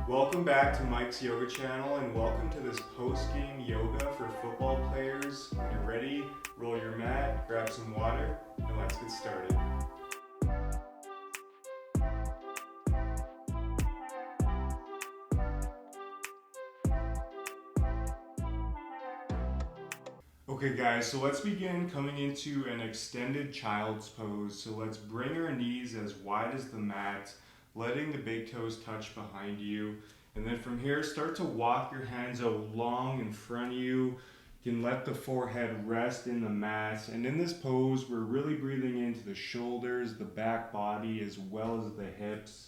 Welcome back to Mike's Yoga channel and welcome to this post-game yoga for football players. When you're ready, roll your mat, grab some water, and let's get started. Okay guys, so let's begin coming into an extended child's pose. So let's bring our knees as wide as the mat, letting the big toes touch behind you. And then from here, start to walk your hands out long in front of you. You can let the forehead rest in the mat. And in this pose, we're really breathing into the shoulders, the back body, as well as the hips.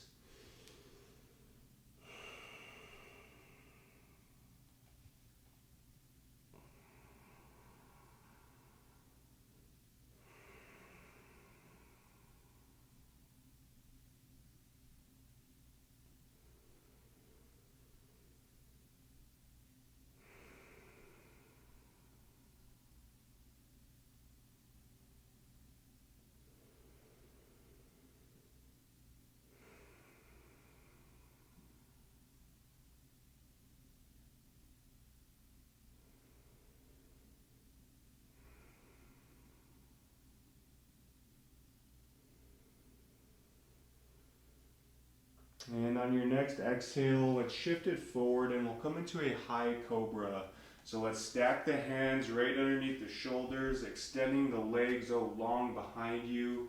And on your next exhale, let's shift it forward and we'll come into a high cobra. So let's stack the hands right underneath the shoulders, extending the legs out long behind you.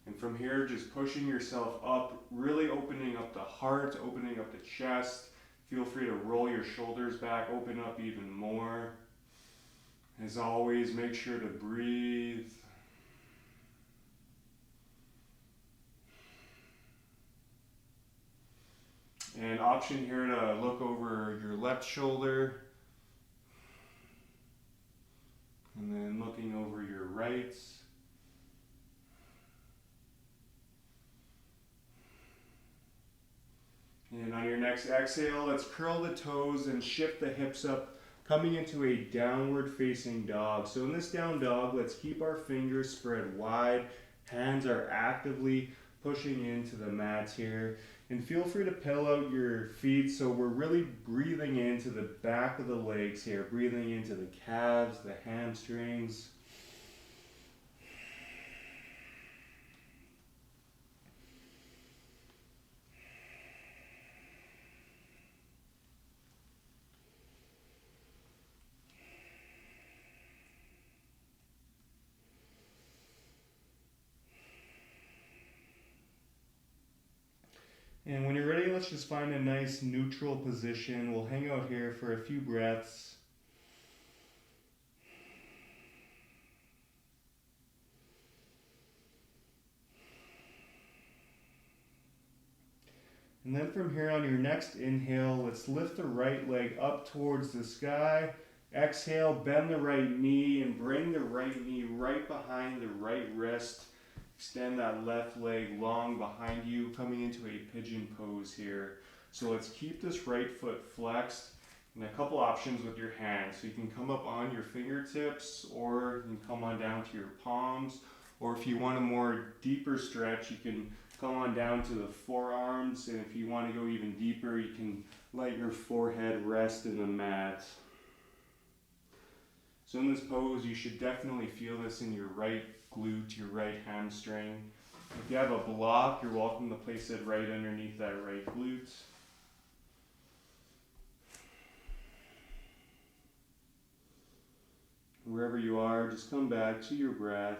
And from here, just pushing yourself up, really opening up the heart, opening up the chest. Feel free to roll your shoulders back, open up even more. As always, make sure to breathe. And option here to look over your left shoulder. And then looking over your right. And on your next exhale, let's curl the toes and shift the hips up, coming into a downward facing dog. So in this down dog, let's keep our fingers spread wide. Hands are actively pushing into the mats here. And feel free to pedal out your feet, so we're really breathing into the back of the legs here, breathing into the calves, the hamstrings. And when you're ready, let's just find a nice neutral position. We'll hang out here for a few breaths. And then from here on your next inhale, let's lift the right leg up towards the sky. Exhale, bend the right knee and bring the right knee right behind the right wrist. Extend that left leg long behind you, coming into a pigeon pose here. So let's keep this right foot flexed. And a couple options with your hands. So you can come up on your fingertips, or you can come on down to your palms. Or if you want a more deeper stretch, you can come on down to the forearms. And if you want to go even deeper, you can let your forehead rest in the mat. So in this pose, you should definitely feel this in your right glute, your right hamstring. If you have a block, you're welcome to place it right underneath that right glute. Wherever you are, just come back to your breath.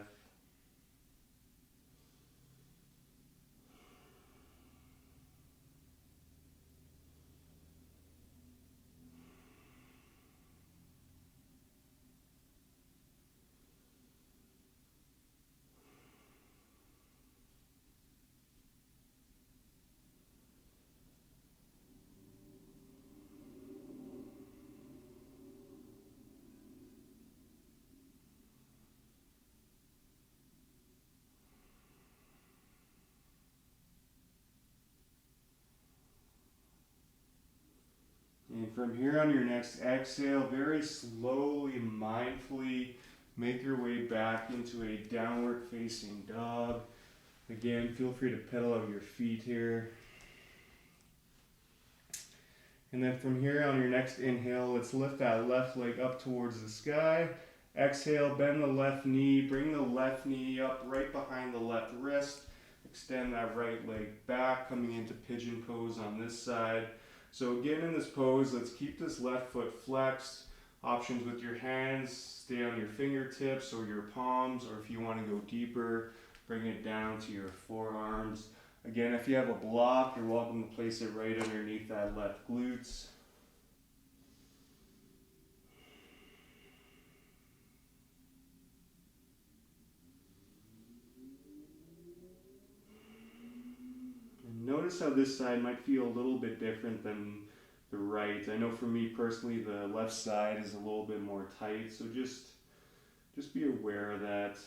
And from here on your next exhale, very slowly, mindfully, make your way back into a downward facing dog. Again, feel free to pedal out your feet here. And then from here on your next inhale, let's lift that left leg up towards the sky. Exhale, bend the left knee, bring the left knee up right behind the left wrist. Extend that right leg back, coming into pigeon pose on this side. So again, in this pose, let's keep this left foot flexed. Options with your hands, stay on your fingertips or your palms, or if you want to go deeper, bring it down to your forearms. Again, if you have a block, you're welcome to place it right underneath that left glutes. And notice how this side might feel a little bit different than the right. I know for me personally, the left side is a little bit more tight, so just be aware of that.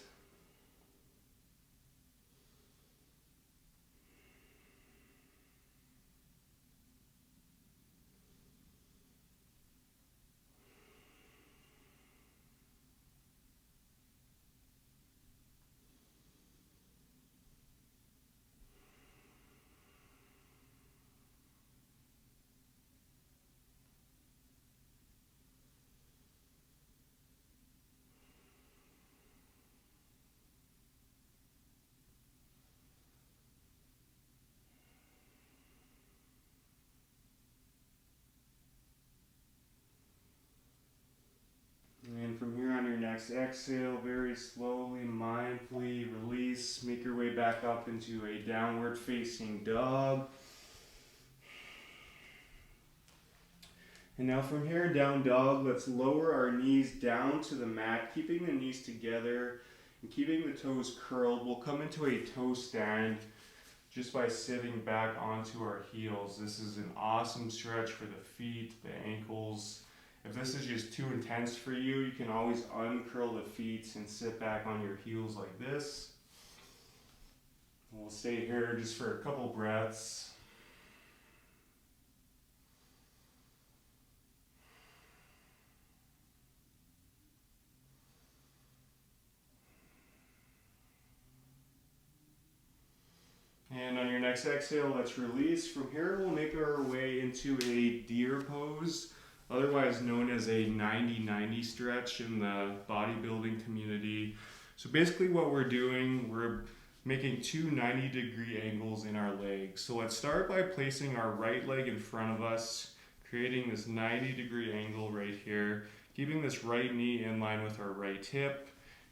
And from here on your next exhale, very slowly, mindfully release. Make your way back up into a downward facing dog. And now from here in down dog, let's lower our knees down to the mat, keeping the knees together and keeping the toes curled. We'll come into a toe stand just by sitting back onto our heels. This is an awesome stretch for the feet, the ankles. If this is just too intense for you, you can always uncurl the feet and sit back on your heels like this. We'll stay here just for a couple breaths. And on your next exhale, let's release. From here, we'll make our way into a deer pose, otherwise known as a 90-90 stretch in the bodybuilding community. So basically what we're doing, we're making two 90-degree angles in our legs. So let's start by placing our right leg in front of us, creating this 90-degree angle right here, keeping this right knee in line with our right hip.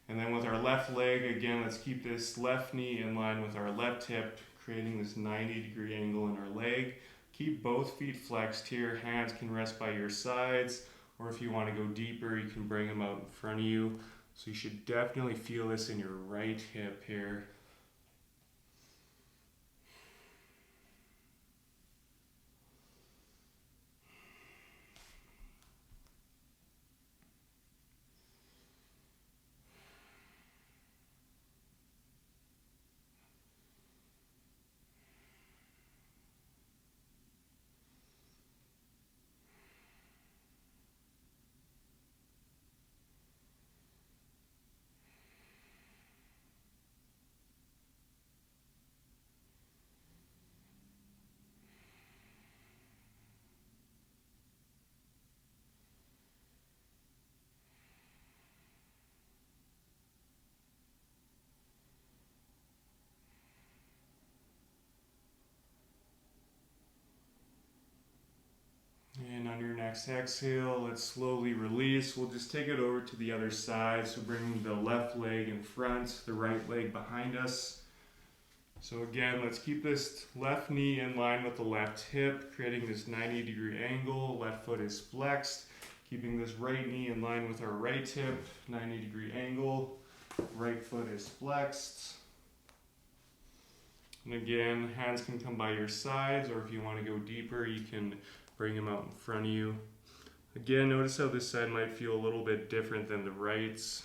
And then with our left leg, again, let's keep this left knee in line with our left hip, creating this 90-degree angle in our leg. Keep both feet flexed here. Hands can rest by your sides, or if you want to go deeper, you can bring them out in front of you. So you should definitely feel this in your right hip here. And on your next exhale, let's slowly release. We'll just take it over to the other side. So bring the left leg in front, the right leg behind us. So again, let's keep this left knee in line with the left hip, creating this 90-degree angle. Left foot is flexed, keeping this right knee in line with our right hip, 90-degree angle. Right foot is flexed. And again, hands can come by your sides, or if you want to go deeper, you can bring them out in front of you. Again, notice how this side might feel a little bit different than the right's.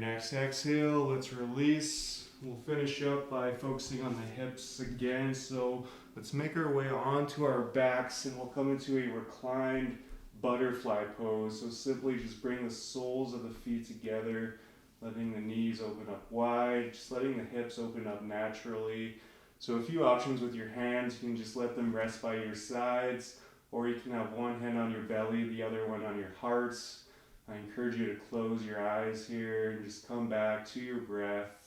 next exhale, let's release. We'll finish up by focusing on the hips again. So let's make our way onto our backs and we'll come into a reclined butterfly pose. So simply just bring the soles of the feet together, letting the knees open up wide, just letting the hips open up naturally. So a few options with your hands. You can just let them rest by your sides, or you can have one hand on your belly, the other one on your hearts. I encourage you to close your eyes here and just come back to your breath.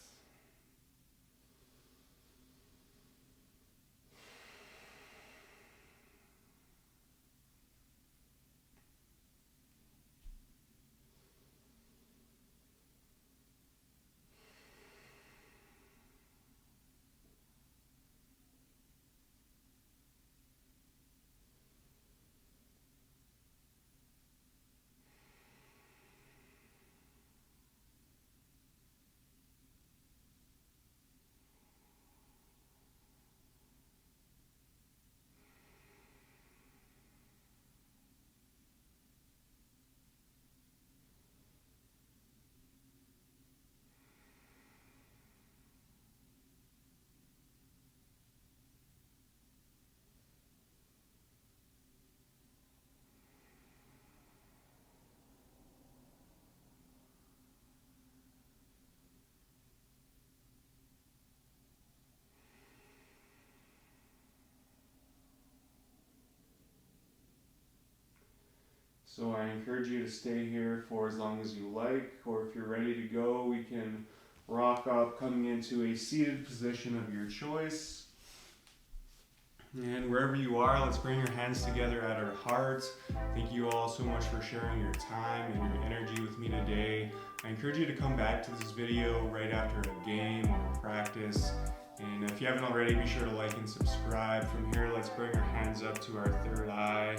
So I encourage you to stay here for as long as you like, or if you're ready to go, we can rock up coming into a seated position of your choice. And wherever you are, let's bring your hands together at our hearts. Thank you all so much for sharing your time and your energy with me today. I encourage you to come back to this video right after a game or a practice. And if you haven't already, be sure to like and subscribe. From here, let's bring our hands up to our third eye.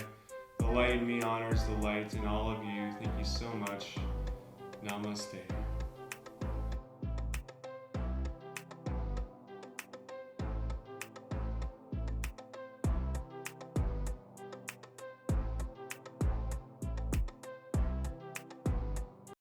The light in me honors the light in all of you. Thank you so much. Namaste.